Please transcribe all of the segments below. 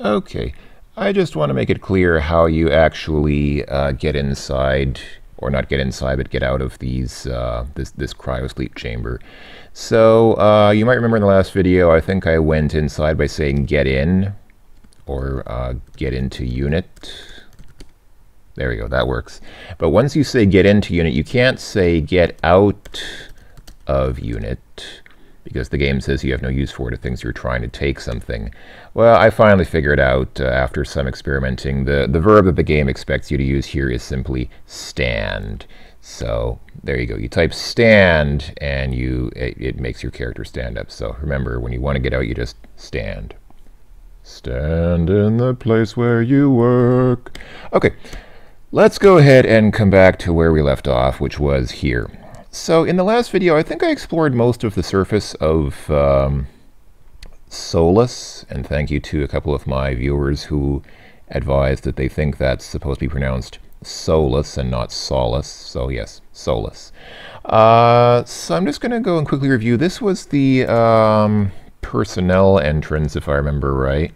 Okay, I just want to make it clear how you actually get inside, or not get inside, but get out of these this cryosleep chamber. So you might remember in the last video, I think I went inside by saying get in, or get into unit. There we go, that works. But once you say get into unit, you can't say get out of unit, because the game says you have no use for it if things you're trying to take something. Well, I finally figured out after some experimenting, the verb that the game expects you to use here is simply stand. So there you go. You type stand and it makes your character stand up. So remember, when you want to get out, you just stand. Stand in the place where you work. Okay, let's go ahead and come back to where we left off, which was here. So in the last video, I think I explored most of the surface of Solus, and thank you to a couple of my viewers who advised that they think that's supposed to be pronounced Solus and not Solace. So yes, Solus. So I'm just going to go and quickly review. This was the personnel entrance, if I remember right.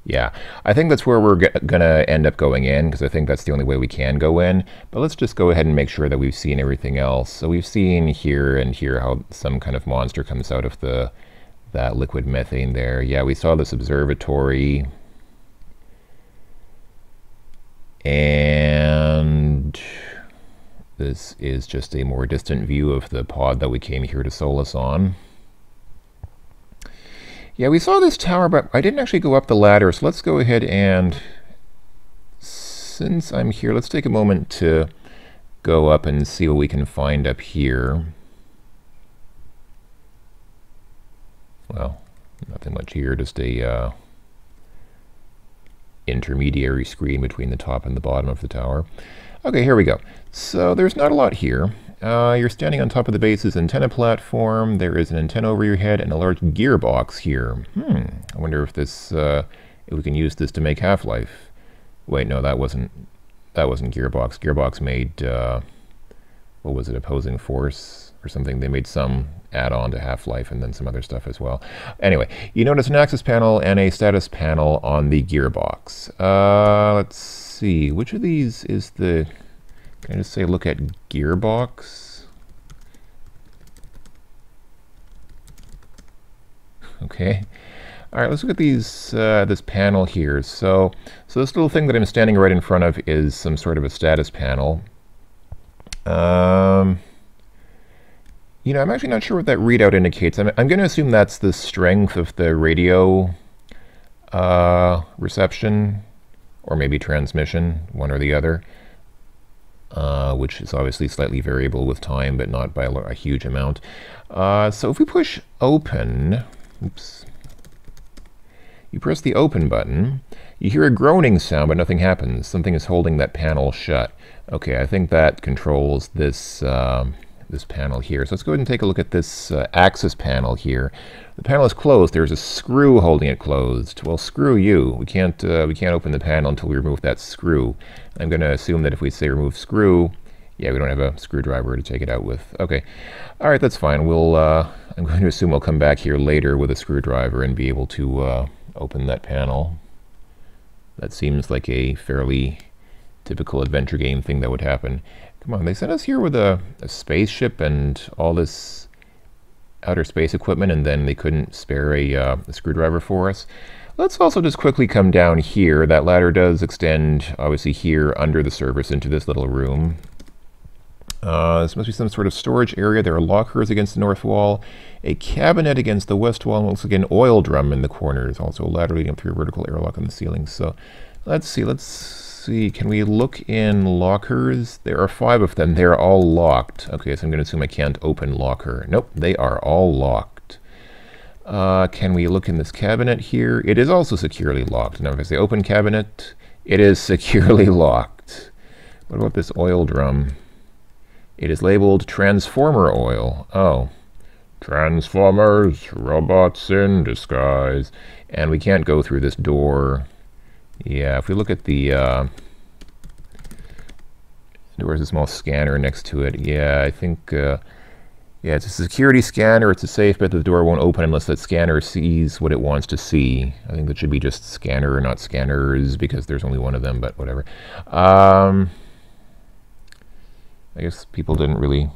Yeah, I think that's where we're going to end up going in, because I think that's the only way we can go in. But let's just go ahead and make sure that we've seen everything else. So we've seen here and here how some kind of monster comes out of that liquid methane there. Yeah, we saw this observatory. And this is just a more distant view of the pod that we came here to Solus on. Yeah, we saw this tower, but I didn't actually go up the ladder, so let's go ahead and, since I'm here, let's take a moment to go up and see what we can find up here. Well, nothing much here, just a intermediary screen between the top and the bottom of the tower. Okay, here we go. So there's not a lot here. You're standing on top of the base's antenna platform. There is an antenna over your head and a large gearbox here. I wonder if this, if we can use this to make Half-Life. Wait, no, that wasn't Gearbox. Gearbox made, what was it, Opposing Force or something? They made some add-on to Half-Life and then some other stuff as well. Anyway, you notice an access panel and a status panel on the gearbox. Let's see, which of these is the... Can I just say look at gearbox? Okay. All right, let's look at these this panel here. So this little thing that I'm standing right in front of is some sort of a status panel. You know, I'm actually not sure what that readout indicates. I'm going to assume that's the strength of the radio reception, or maybe transmission, one or the other. Which is obviously slightly variable with time, but not by a huge amount. So if we push open, oops, you press the open button, you hear a groaning sound, but nothing happens. Something is holding that panel shut. Okay, I think that controls this this panel here. So let's go ahead and take a look at this access panel here. The panel is closed. There's a screw holding it closed. Well, screw you. We can't open the panel until we remove that screw. I'm going to assume that if we say remove screw, yeah, we don't have a screwdriver to take it out with. Okay, all right, that's fine. We'll I'm going to assume we'll come back here later with a screwdriver and be able to open that panel. That seems like a fairly typical adventure game thing that would happen. Come on, they sent us here with a spaceship and all this outer space equipment, and then they couldn't spare a screwdriver for us. Let's also just quickly come down here. That ladder does extend, obviously, here under the surface into this little room. This must be some sort of storage area. There are lockers against the north wall, a cabinet against the west wall, and looks like an oil drum in the corners. Also a ladder leading up through a vertical airlock on the ceiling. So let's see. Can we look in lockers? There are 5 of them. They're all locked. Okay, so I'm going to assume I can't open locker. Nope, they are all locked. Can we look in this cabinet here? It is also securely locked. Now if I say open cabinet, it is securely locked. What about this oil drum? It is labeled transformer oil. Oh, Transformers, robots in disguise. And we can't go through this door. Yeah, if we look at the there was a small scanner next to it. Yeah, I think Yeah, it's a security scanner. It's a safe bet that the door won't open unless that scanner sees what it wants to see. I think that should be just scanner, not scanners, because there's only one of them, but whatever. I guess people didn't really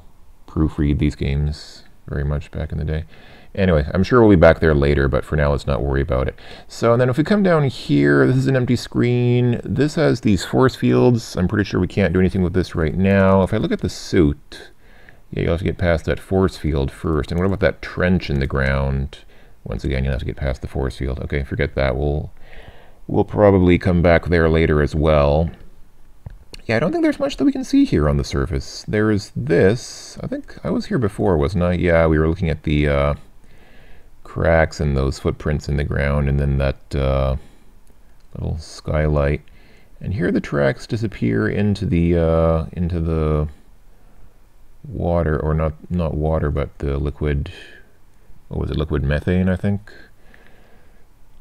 proofread these games very much back in the day. Anyway, I'm sure we'll be back there later, but for now, let's not worry about it. So, and then if we come down here, this is an empty screen. This has these force fields. I'm pretty sure we can't do anything with this right now. If I look at the suit, yeah, you'll have to get past that force field first. And what about that trench in the ground? Once again, you'll have to get past the force field. Okay, forget that. We'll probably come back there later as well. Yeah, I don't think there's much that we can see here on the surface. There's this. I think I was here before, wasn't I? Yeah, we were looking at the cracks and those footprints in the ground, and then that little skylight. And here the tracks disappear into the water, or not water, but the liquid, what was it, liquid methane, I think.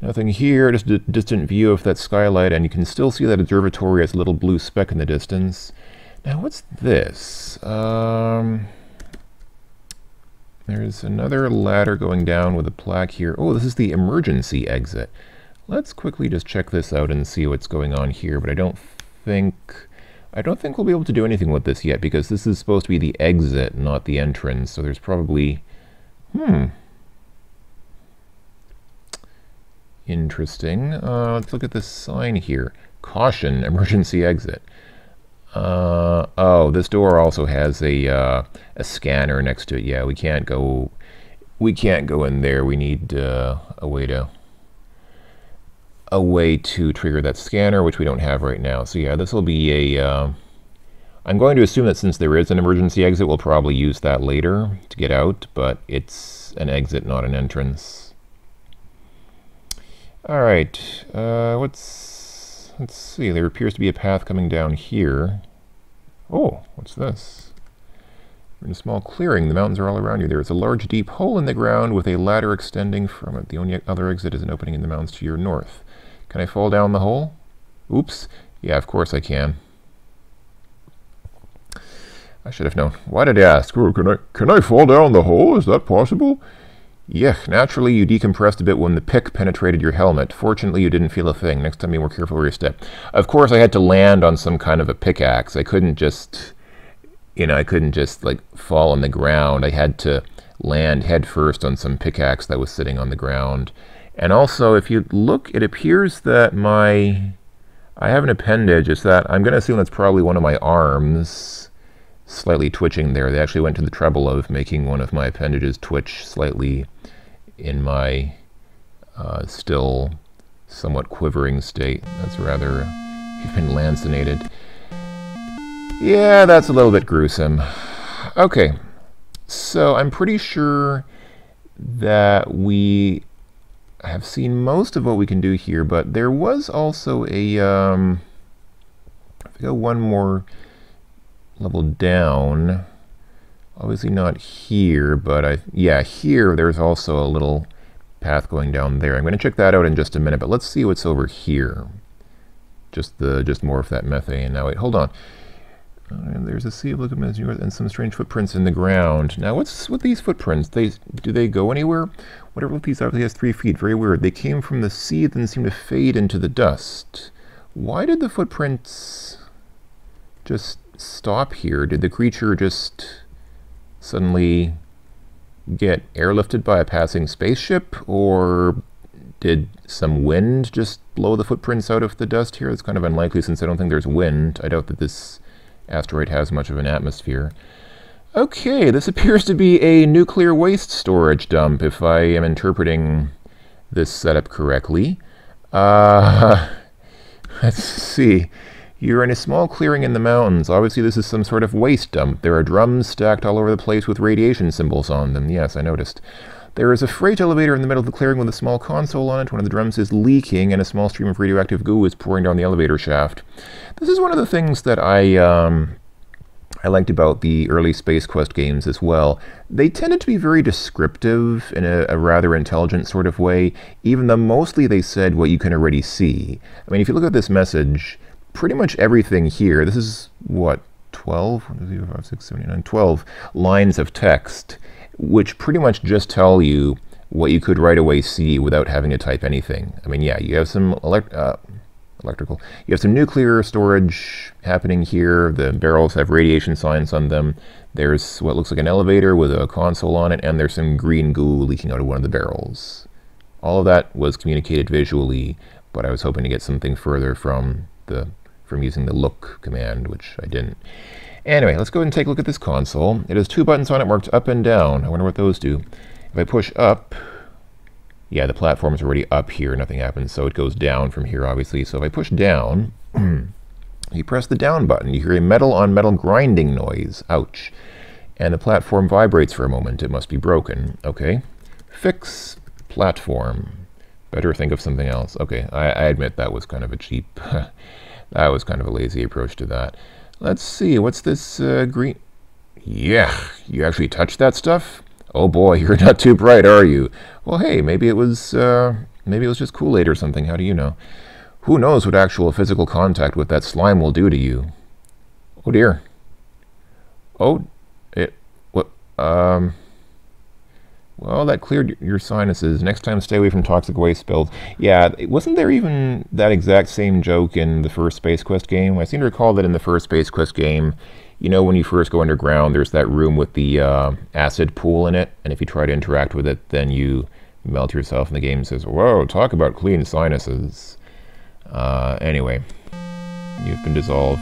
Nothing here, just a distant view of that skylight, and you can still see that observatory as a little blue speck in the distance. Now, what's this? There's another ladder going down with a plaque here. Oh, this is the emergency exit. Let's quickly just check this out and see what's going on here, but I don't think we'll be able to do anything with this yet, because this is supposed to be the exit, not the entrance. So there's probably, interesting. Let's look at this sign here. Caution, emergency exit. Oh, this door also has a scanner next to it. Yeah, we can't go in there. We need a way to trigger that scanner, which we don't have right now. So yeah, this will be a, I'm going to assume that since there is an emergency exit, we'll probably use that later to get out, but it's an exit, not an entrance. All right, let's see, there appears to be a path coming down here. Oh, what's this? You're in a small clearing. The mountains are all around you. There is a large deep hole in the ground with a ladder extending from it. The only other exit is an opening in the mountains to your north. Can I fall down the hole? Oops. Yeah, of course I can. I should have known. Why did I ask? Oh, can I fall down the hole? Is that possible? Yeah, naturally you decompressed a bit when the pick penetrated your helmet. Fortunately, you didn't feel a thing. Next time be more careful where you step. Of course, I had to land on some kind of a pickaxe. I couldn't just, like fall on the ground. I had to land head first on some pickaxe that was sitting on the ground. And also, if you look, it appears that I have an appendage. It's that, I'm going to assume that's probably one of my arms slightly twitching there. They actually went to the trouble of making one of my appendages twitch slightly in my still somewhat quivering state. That's rather, you've been lancinated. Yeah, that's a little bit gruesome. Okay, so I'm pretty sure that we have seen most of what we can do here, but there was also a, if I go one more level down, obviously not here, but yeah, here there's also a little path going down there. I'm going to check that out in just a minute, but let's see what's over here. Just more of that methane. Now wait, hold on. There's a sea of liquid methane and some strange footprints in the ground. Now what's with these footprints? Do they go anywhere? Whatever with these obviously has 3 feet. Very weird. They came from the sea, then seem to fade into the dust. Why did the footprints just stop here? Did the creature just suddenly get airlifted by a passing spaceship, or did some wind just blow the footprints out of the dust here? It's kind of unlikely since I don't think there's wind. I doubt that this asteroid has much of an atmosphere. Okay, this appears to be a nuclear waste storage dump, if I am interpreting this setup correctly. Let's see. You're in a small clearing in the mountains. Obviously, this is some sort of waste dump. There are drums stacked all over the place with radiation symbols on them. Yes, I noticed. There is a freight elevator in the middle of the clearing with a small console on it. One of the drums is leaking, and a small stream of radioactive goo is pouring down the elevator shaft. This is one of the things that I liked about the early Space Quest games as well. They tended to be very descriptive in a rather intelligent sort of way, even though mostly they said what you can already see. I mean, if you look at this message, pretty much everything here, this is, what, 12? 1, 2, 3, 4, 5, 6, 7, 8, 9, 12 lines of text. which pretty much just tell you what you could right away see without having to type anything. I mean, yeah, you have some electrical. You have some nuclear storage happening here. The barrels have radiation signs on them. There's what looks like an elevator with a console on it, and there's some green goo leaking out of one of the barrels. All of that was communicated visually, but I was hoping to get something further from using the look command, which I didn't. Anyway, let's go ahead and take a look at this console. It has two buttons on it marked up and down. I wonder what those do. If I push up, yeah, the platform's already up here, nothing happens, so it goes down from here, obviously. So if I push down, you press the down button, you hear a metal on metal grinding noise. Ouch. And the platform vibrates for a moment. It must be broken. Okay. Fix platform. Better think of something else. Okay, I admit that was kind of a cheap, that was kind of a lazy approach to that. Let's see, what's this green? Yeah, you actually touched that stuff? Oh boy, you're not too bright, are you? Well, hey, maybe it was just Kool-Aid or something. How do you know? Who knows what actual physical contact with that slime will do to you? Oh dear. Oh, well, that cleared your sinuses. Next time, stay away from toxic waste spills. Yeah, wasn't there even that exact same joke in the first Space Quest game? I seem to recall that in the first Space Quest game, you know, when you first go underground, there's that room with the acid pool in it, and if you try to interact with it, then you melt yourself, and the game says, whoa, talk about clean sinuses. Anyway, you've been dissolved.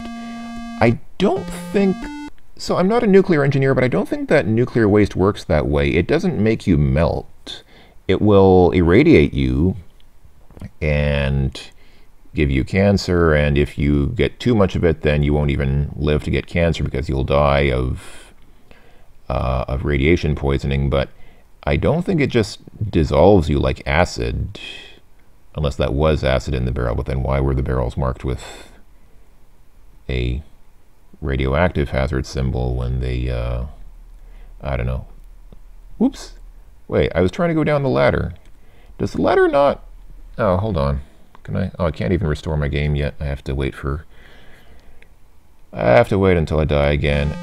I don't think... So I'm not a nuclear engineer, but I don't think that nuclear waste works that way. It doesn't make you melt. It will irradiate you and give you cancer, and if you get too much of it, then you won't even live to get cancer because you'll die of radiation poisoning. But I don't think it just dissolves you like acid, unless that was acid in the barrel. But then why were the barrels marked with a radioactive hazard symbol when they, I don't know. Whoops. Wait, I was trying to go down the ladder. Does the ladder not... Oh, hold on. Can I... Oh, I can't even restore my game yet. I have to wait for... I have to wait until I die again.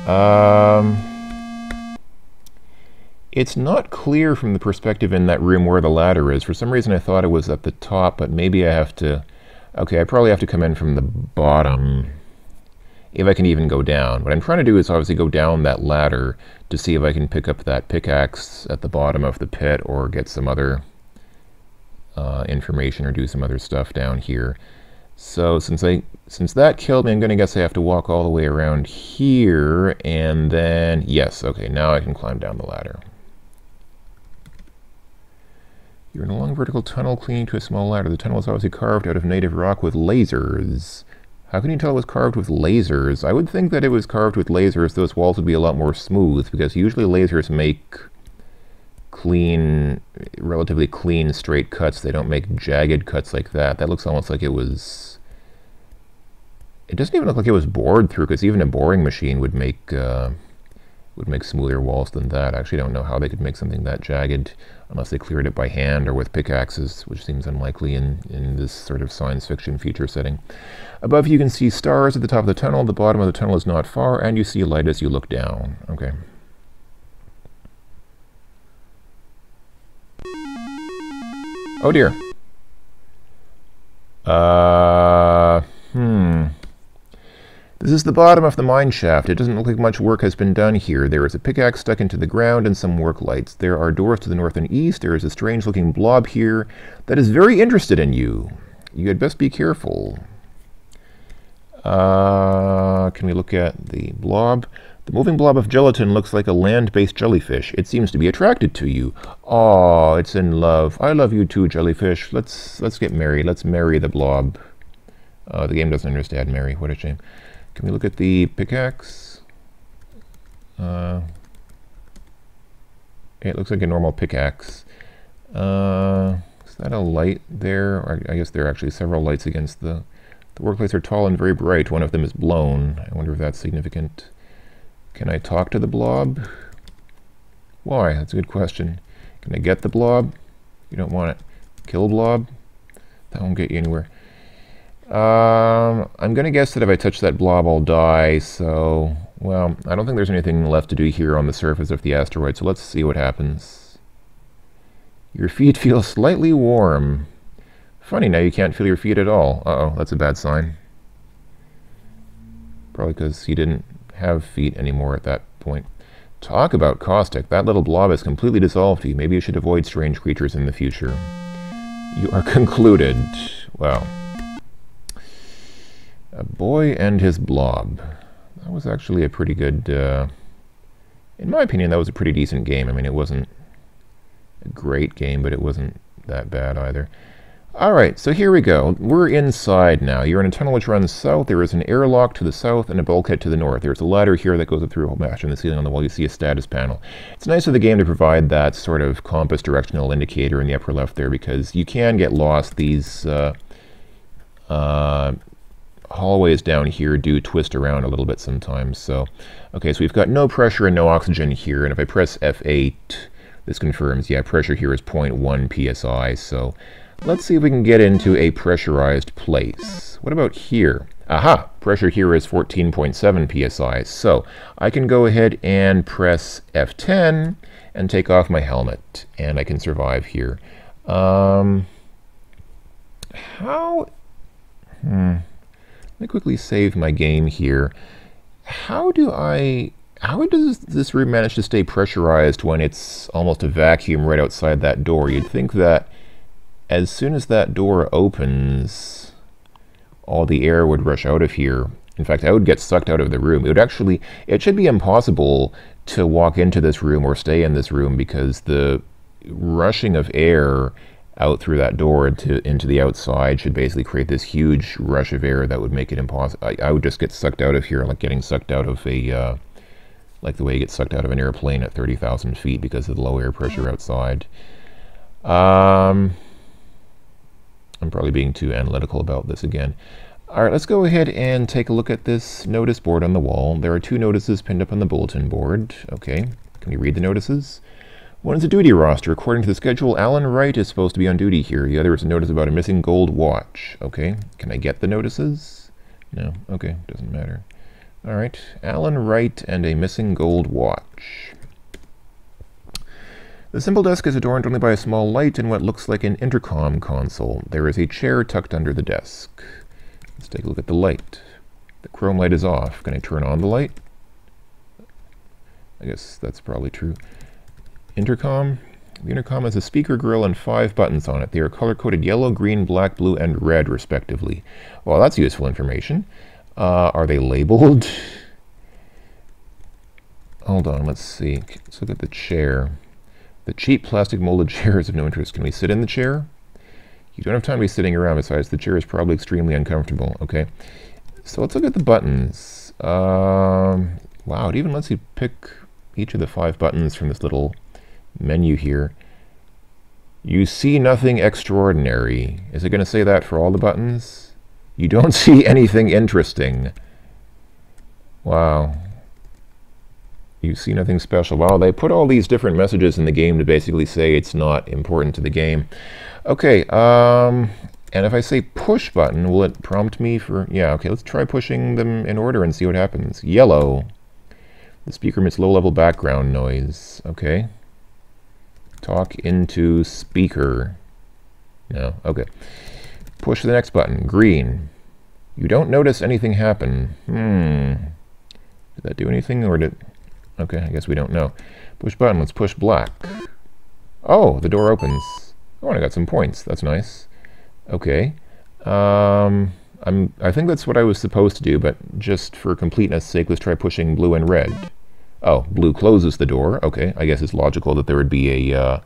It's not clear from the perspective in that room where the ladder is. For some reason I thought it was at the top, but maybe I have to... Okay, I probably have to come in from the bottom, if I can even go down. What I'm trying to do is obviously go down that ladder to see if I can pick up that pickaxe at the bottom of the pit or get some other information or do some other stuff down here. So since that killed me, I'm going to guess I have to walk all the way around here, and then, yes, okay, now I can climb down the ladder. You're in a long vertical tunnel clinging to a small ladder. The tunnel is obviously carved out of native rock with lasers. How can you tell it was carved with lasers? I would think that it was carved with lasers, those walls would be a lot more smooth, because usually lasers make clean, relatively clean, straight cuts. They don't make jagged cuts like that. That looks almost like it was... It doesn't even look like it was bored through, because even a boring machine would make smoother walls than that. I actually don't know how they could make something that jagged, unless they cleared it by hand or with pickaxes, which seems unlikely in this sort of science fiction feature setting. Above you can see stars at the top of the tunnel. The bottom of the tunnel is not far, and you see light as you look down. Okay. Oh dear. This is the bottom of the mine shaft. It doesn't look like much work has been done here. There is a pickaxe stuck into the ground and some work lights. There are doors to the north and east. There is a strange-looking blob here that is very interested in you. You had best be careful. Can we look at the blob? The moving blob of gelatin looks like a land-based jellyfish. It seems to be attracted to you. Aw, it's in love. I love you too, jellyfish. Let's get married. Let's marry the blob. The game doesn't understand marry. What a shame. Can we look at the pickaxe? It looks like a normal pickaxe. Is that a light there? Or I guess there are actually several lights against the work lights are tall and very bright. One of them is blown. I wonder if that's significant. Can I talk to the blob? Why? That's a good question. Can I get the blob? You don't want it. Kill blob? That won't get you anywhere. I'm going to guess that if I touch that blob, I'll die, so Well, I don't think there's anything left to do here on the surface of the asteroid, so let's see what happens. Your feet feel slightly warm. Funny, now you can't feel your feet at all. Uh-oh, that's a bad sign. Probably because you didn't have feet anymore at that point. Talk about caustic. That little blob is completely dissolved to you. Maybe you should avoid strange creatures in the future. You are concluded. Well, a boy and his blob. That was actually a pretty good, in my opinion, that was a pretty decent game. I mean, it wasn't a great game, but it wasn't that bad either. Alright, so here we go. We're inside now. You're in a tunnel which runs south. There is an airlock to the south and a bulkhead to the north. There's a ladder here that goes up through a whole match on the ceiling on the wall. You see a status panel. It's nice of the game to provide that sort of compass directional indicator in the upper left there, because you can get lost. These hallways down here do twist around a little bit sometimes. So, okay, so we've got no pressure and no oxygen here, and if I press F8, this confirms, yeah, pressure here is 0.1 psi, so let's see if we can get into a pressurized place. What about here? Aha! Pressure here is 14.7 psi, so I can go ahead and press F10 and take off my helmet, and I can survive here. Let me quickly save my game here. How does this room manage to stay pressurized when it's almost a vacuum right outside that door? You'd think that as soon as that door opens, all the air would rush out of here. In fact, I would get sucked out of the room. It should be impossible to walk into this room or stay in this room, because the rushing of air out through that door into the outside should basically create this huge rush of air that would make it impossible. I would just get sucked out of here, like getting sucked out of a, like the way you get sucked out of an airplane at 30,000 feet because of the low air pressure outside. I'm probably being too analytical about this again. Alright, let's go ahead and take a look at this notice board on the wall. There are 2 notices pinned up on the bulletin board. Okay, can we read the notices? One is a duty roster. According to the schedule, Alan Wright is supposed to be on duty here. The other is a notice about a missing gold watch. Okay, can I get the notices? No, okay, doesn't matter. Alright, Alan Wright and a missing gold watch. The simple desk is adorned only by a small light and what looks like an intercom console. There is a chair tucked under the desk. Let's take a look at the light. The chrome light is off. Can I turn on the light? I guess that's probably true. Intercom. The intercom has a speaker grill and 5 buttons on it. They are color-coded yellow, green, black, blue, and red, respectively. Well, that's useful information. Are they labeled? Hold on, let's see. Let's look at the chair. The cheap plastic molded chair is of no interest. Can we sit in the chair? You don't have time to be sitting around. Besides, the chair is probably extremely uncomfortable. Okay. So let's look at the buttons. Wow, it even lets you pick each of the 5 buttons from this little menu here. You see nothing extraordinary. Is it going to say that for all the buttons? You don't see anything interesting. Wow. You see nothing special. Wow, they put all these different messages in the game to basically say it's not important to the game. Okay, and if I say push button, will it prompt me for... Yeah, okay, let's try pushing them in order and see what happens. Yellow. The speaker emits low-level background noise. Okay. Talk into speaker. No, okay. Push the next button. Green. You don't notice anything happen. Did that do anything, or did... Okay, I guess we don't know. Push button. Let's push black. Oh, the door opens. Oh, and I got some points. That's nice. Okay. I think that's what I was supposed to do, but just for completeness' sake, let's try pushing blue and red. Oh, blue closes the door. Okay, I guess it's logical that there would be a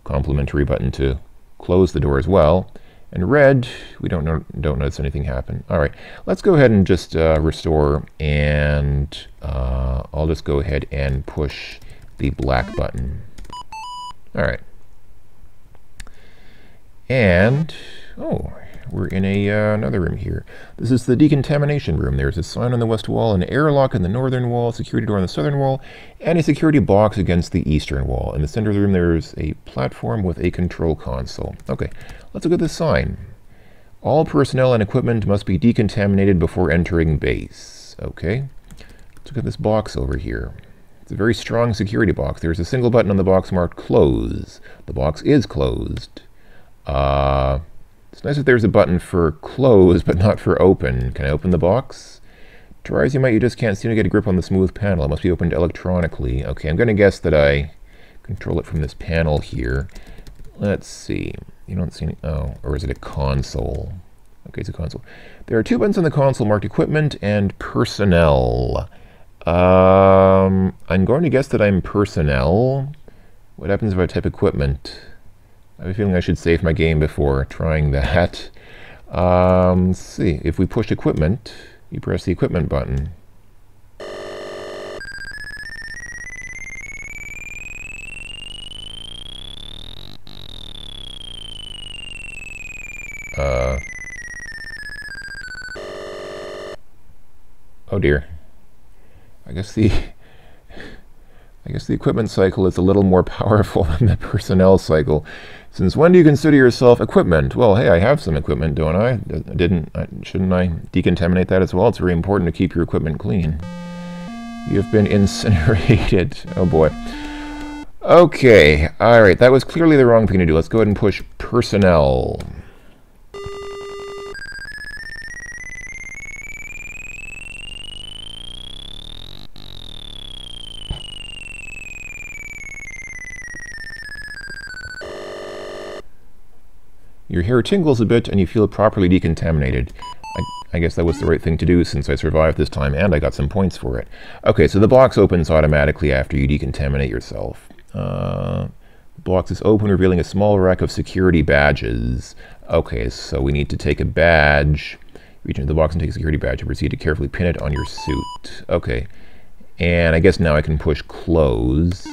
complementary button to close the door as well. And red, we don't notice anything happen. All right, let's go ahead and just restore, and I'll just go ahead and push the black button. All right. And, oh, we're in another room here. This is the Decontamination Room. There's a sign on the west wall, an airlock in the northern wall, a security door on the southern wall, and a security box against the eastern wall. In the center of the room, there's a platform with a control console. Okay, let's look at this sign. All personnel and equipment must be decontaminated before entering base. Okay. Let's look at this box over here. It's a very strong security box. There's a single button on the box marked close. The box is closed. It's nice if there's a button for close, but not for open. Can I open the box? Try as you might, you just can't seem to get a grip on the smooth panel. It must be opened electronically. Okay, I'm going to guess that I control it from this panel here. Let's see. You don't see any... Oh, or is it a console? Okay, it's a console. There are two buttons on the console marked equipment and personnel. I'm going to guess that I'm personnel. What happens if I type equipment? I have a feeling I should save my game before trying that. Let's see. If we push equipment, you press the equipment button. Oh dear. I guess the equipment cycle is a little more powerful than the personnel cycle. Since when do you consider yourself equipment? Well, hey, I have some equipment, don't I? Shouldn't I decontaminate that as well? It's very important to keep your equipment clean. You have been incinerated. Oh boy. Okay, alright, that was clearly the wrong thing to do. Let's go ahead and push personnel. Your hair tingles a bit and you feel properly decontaminated. I guess that was the right thing to do since I survived this time and I got some points for it. Okay, so the box opens automatically after you decontaminate yourself. The box is open, revealing a small rack of security badges. Okay, so we need to take a badge. Reach into the box and take a security badge and proceed to carefully pin it on your suit. Okay, and I guess now I can push close.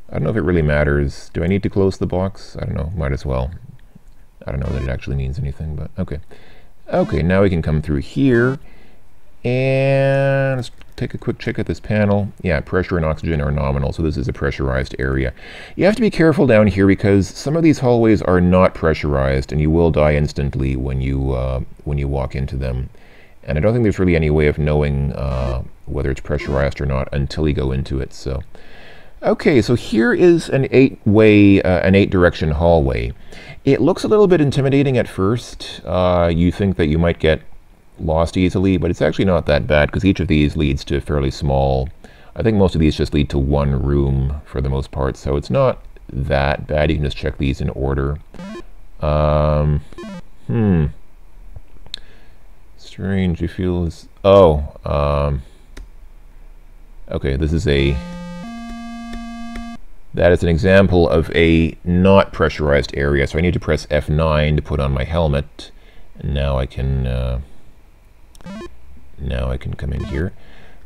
I don't know if it really matters. Do I need to close the box? I don't know, might as well. I don't know that it actually means anything, but okay. Okay, now we can come through here, and let's take a quick check at this panel. Yeah, pressure and oxygen are nominal, so this is a pressurized area. You have to be careful down here because some of these hallways are not pressurized, and you will die instantly when you walk into them. And I don't think there's really any way of knowing whether it's pressurized or not until you go into it. So, okay, so here is an eight-direction hallway. It looks a little bit intimidating at first. You think that you might get lost easily, but it's actually not that bad because each of these leads to fairly small... I think most of these just lead to one room for the most part, so it's not that bad. You can just check these in order. Strange, you feel as... Oh, okay, this is a... That is an example of a not pressurized area, so I need to press F9 to put on my helmet. And now I can come in here.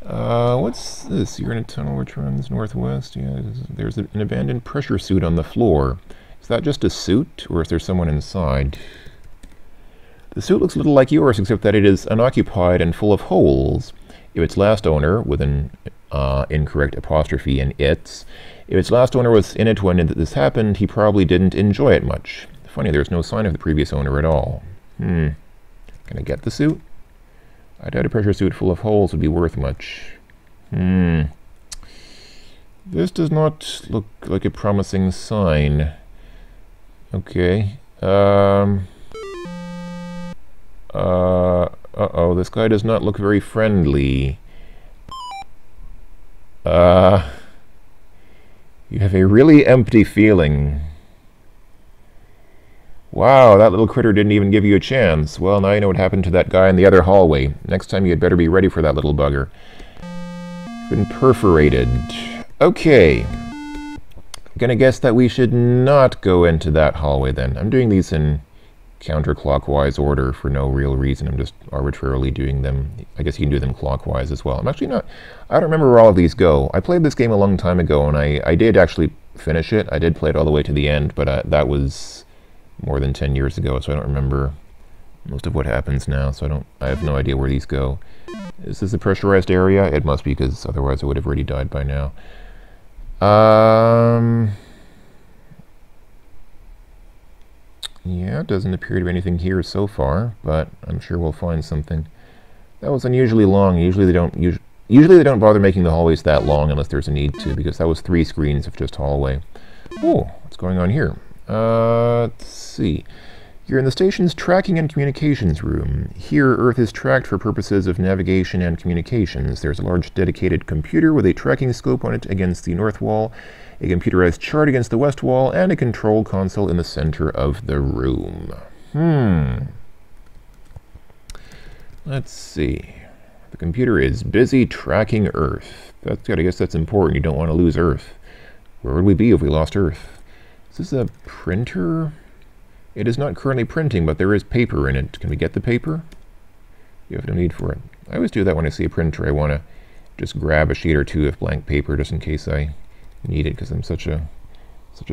What's this? You're in a tunnel which runs northwest. Yeah, there's an abandoned pressure suit on the floor. Is that just a suit, or is there someone inside? The suit looks a little like yours, except that it is unoccupied and full of holes. If its last owner, with an incorrect apostrophe in its, if its last owner was in it when this happened, he probably didn't enjoy it much. Funny, there's no sign of the previous owner at all. Can I get the suit? I doubt a pressure suit full of holes would be worth much. This does not look like a promising sign. Okay. Uh-oh, this guy does not look very friendly. You have a really empty feeling. Wow, that little critter didn't even give you a chance. Well, now you know what happened to that guy in the other hallway. Next time you had better be ready for that little bugger. Been perforated. Okay. I'm gonna guess that we should not go into that hallway then. I'm doing these in counterclockwise order for no real reason. I'm just arbitrarily doing them. I guess you can do them clockwise as well. I'm actually not... I don't remember where all of these go. I played this game a long time ago, and I did actually finish it. I did play it all the way to the end, but that was more than 10 years ago, so I don't remember most of what happens now, so I have no idea where these go. Is this a pressurized area? It must be, because otherwise I would have already died by now. Yeah, it doesn't appear to be anything here so far, but I'm sure we'll find something. That was unusually long. Usually they don't Usually they don't bother making the hallways that long unless there's a need to, because that was 3 screens of just hallway. Oh, what's going on here? Let's see. You're in the station's tracking and communications room. Here, Earth is tracked for purposes of navigation and communications. There's a large dedicated computer with a tracking scope on it against the north wall, a computerized chart against the west wall, and a control console in the center of the room. Let's see. The computer is busy tracking Earth. That's good. I guess that's important. You don't want to lose Earth. Where would we be if we lost Earth? Is this a printer? It is not currently printing, but there is paper in it. Can we get the paper? You have no need for it. I always do that when I see a printer. I want to just grab a sheet or two of blank paper just in case I need it, because I'm such a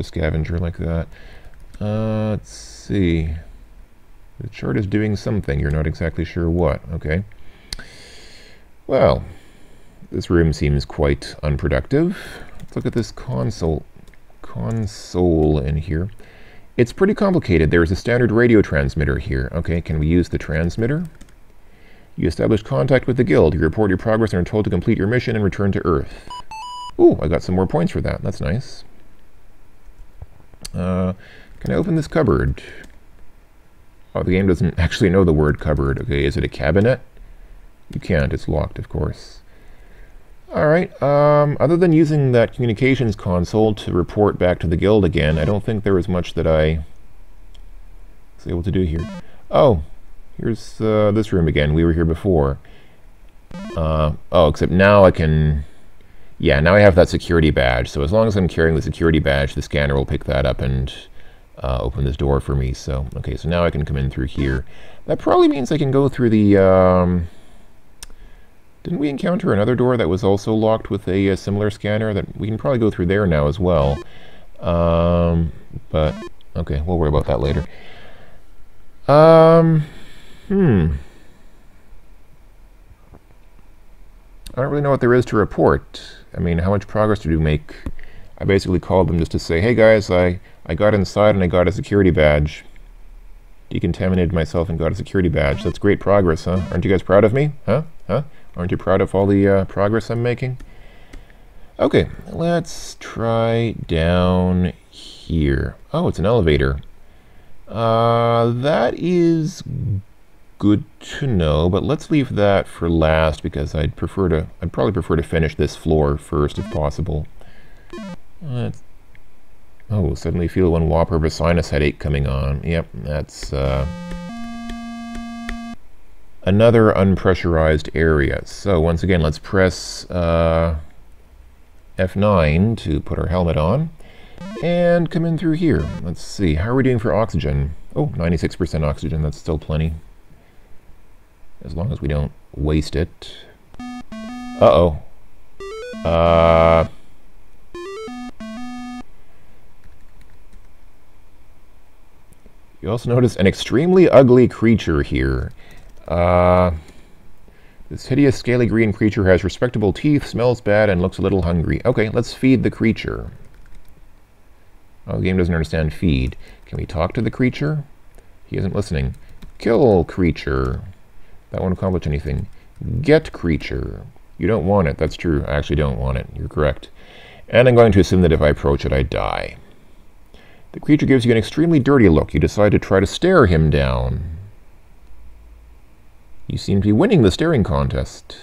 scavenger like that. Let's see. The chart is doing something. You're not exactly sure what. Okay. Well, this room seems quite unproductive. Let's look at this console in here. It's pretty complicated. There's a standard radio transmitter here. Okay, can we use the transmitter? You establish contact with the guild. You report your progress and are told to complete your mission and return to Earth. Ooh, I got some more points for that. That's nice. Can I open this cupboard? Oh, the game doesn't actually know the word cupboard. Okay, is it a cabinet? You can't. It's locked, of course. Alright, other than using that communications console to report back to the guild again, I don't think there was much that I was able to do here. Oh, here's this room again. We were here before. Oh, except now I can... Yeah, now I have that security badge, so as long as I'm carrying the security badge, the scanner will pick that up and open this door for me. So, okay, so now I can come in through here. That probably means I can go through the... Didn't we encounter another door that was also locked with a similar scanner? That we can probably go through there now as well. But, okay, we'll worry about that later. I don't really know what there is to report. I mean, how much progress did we make? I basically called them just to say, hey guys, I got inside and I got a security badge. Decontaminated myself and got a security badge. That's great progress, huh? Aren't you guys proud of me? Huh? Aren't you proud of all the progress I'm making? Okay, let's try down here. Oh, it's an elevator. That is good to know, but let's leave that for last because I'd probably prefer to finish this floor first if possible. Oh, suddenly feel one whopper of a sinus headache coming on. Yep, that's another unpressurized area. So once again, let's press F9 to put our helmet on and come in through here. Let's see, how are we doing for oxygen? Oh, 96% oxygen, that's still plenty. As long as we don't waste it. Uh-oh. You also notice an extremely ugly creature here. This hideous scaly green creature has respectable teeth, smells bad, and looks a little hungry. Okay, let's feed the creature. Oh, the game doesn't understand feed. Can we talk to the creature? He isn't listening. Kill creature. That won't accomplish anything. Get creature. You don't want it. That's true. I actually don't want it. You're correct. And I'm going to assume that if I approach it, I die. The creature gives you an extremely dirty look. You decide to try to stare him down. You seem to be winning the staring contest.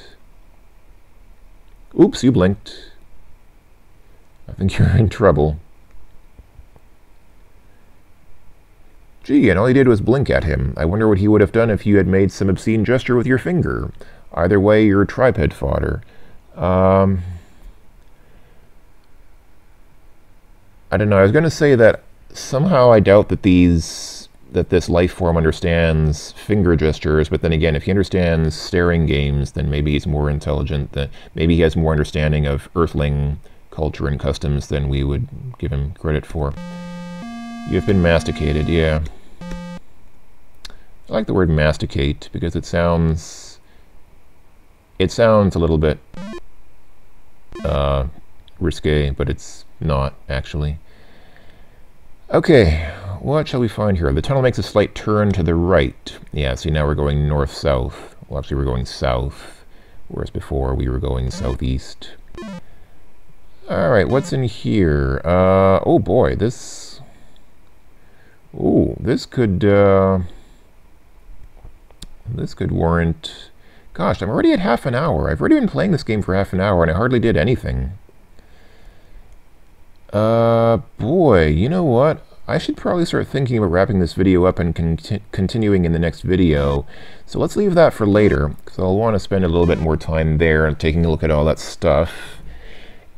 Oops, you blinked. I think you're in trouble. Gee, and all he did was blink at him. I wonder what he would have done if you had made some obscene gesture with your finger. Either way, you're tripod fodder. I don't know. I was going to say that somehow I doubt that this life form understands finger gestures, but then again, if he understands staring games, then maybe he's more intelligent. Maybe he has more understanding of Earthling culture and customs than we would give him credit for. You've been masticated, yeah. I like the word masticate because it sounds a little bit risque, but it's not actually. Okay, what shall we find here? The tunnel makes a slight turn to the right. Yeah, see, now we're going north-south. Well, actually, we're going south. whereas before we were going southeast. Alright, what's in here? Oh boy, this... Ooh, this could warrant... Gosh, I'm already at half an hour. I've already been playing this game for half an hour, and I hardly did anything. Boy, you know what? I should probably start thinking about wrapping this video up and continuing in the next video. So let's leave that for later, because I'll want to spend a little bit more time there and taking a look at all that stuff.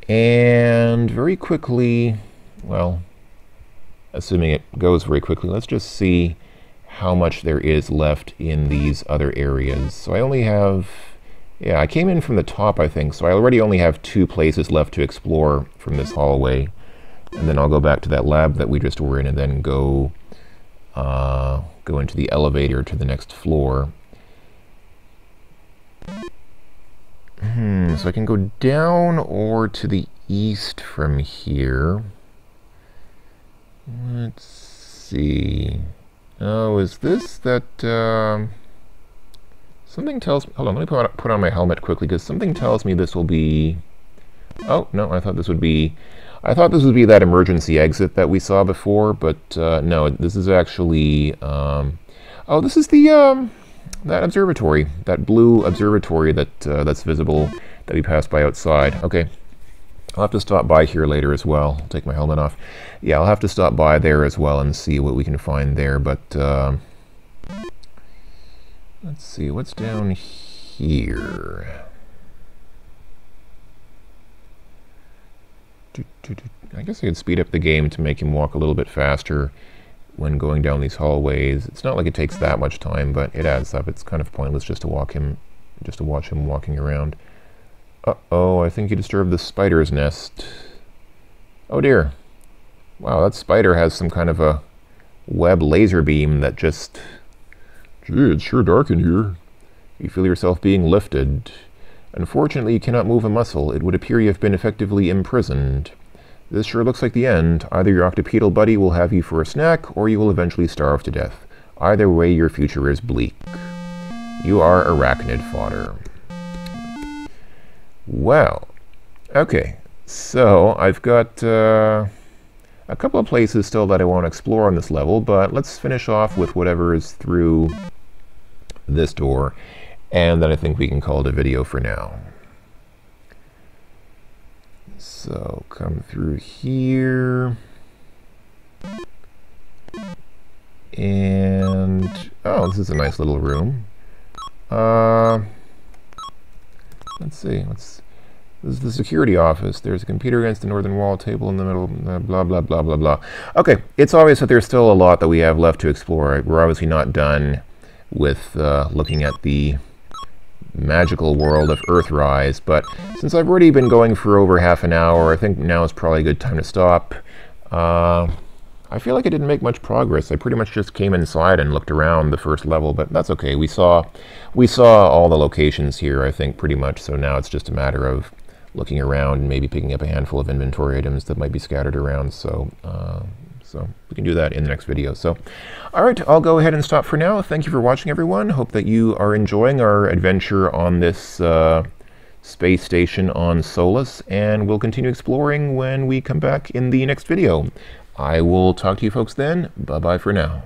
And very quickly, well, assuming it goes very quickly, let's just see how much there is left in these other areas. So I only have, yeah, I came in from the top, I think, so I already only have 2 places left to explore from this hallway. And then I'll go back to that lab that we just were in and then go into the elevator to the next floor. So I can go down or to the east from here. Let's see. Oh, is this that... something tells me... Hold on, let me put on my helmet quickly, because something tells me this will be... Oh, no, I thought this would be that emergency exit that we saw before, but no, this is actually... oh, this is the... that observatory, that blue observatory that's visible that we passed by outside. Okay, I'll have to stop by here later as well. I'll take my helmet off. Yeah, I'll have to stop by there as well and see what we can find there, but let's see, what's down here? I guess I could speed up the game to make him walk a little bit faster when going down these hallways. It's not like it takes that much time, but it adds up. It's kind of pointless just to watch him walking around. Uh-oh, I think he disturbed the spider's nest. Oh dear. Wow, that spider has some kind of a web laser beam that just... Gee, it's sure dark in here. You feel yourself being lifted. Unfortunately, you cannot move a muscle. It would appear you have been effectively imprisoned. This sure looks like the end. Either your octopedal buddy will have you for a snack, or you will eventually starve to death. Either way, your future is bleak. You are arachnid fodder. Well, okay. So, I've got a couple of places still that I want to explore on this level, but let's finish off with whatever is through this door, and then I think we can call it a video for now. So, come through here, and, oh, this is a nice little room. Let's see, this is the security office. There's a computer against the northern wall, table in the middle, blah, blah, blah, blah, blah. Okay, it's obvious that there's still a lot that we have left to explore. We're obviously not done with looking at the magical world of Earthrise, but since I've already been going for over half an hour, I think now is probably a good time to stop. I feel like I didn't make much progress. I pretty much just came inside and looked around the first level, but that's okay. We saw all the locations here, I think, pretty much, so now it's just a matter of looking around and maybe picking up a handful of inventory items that might be scattered around, so we can do that in the next video. So, alright, I'll go ahead and stop for now. Thank you for watching, everyone. Hope that you are enjoying our adventure on this space station on Solus, and we'll continue exploring when we come back in the next video. I will talk to you folks then. Bye-bye for now.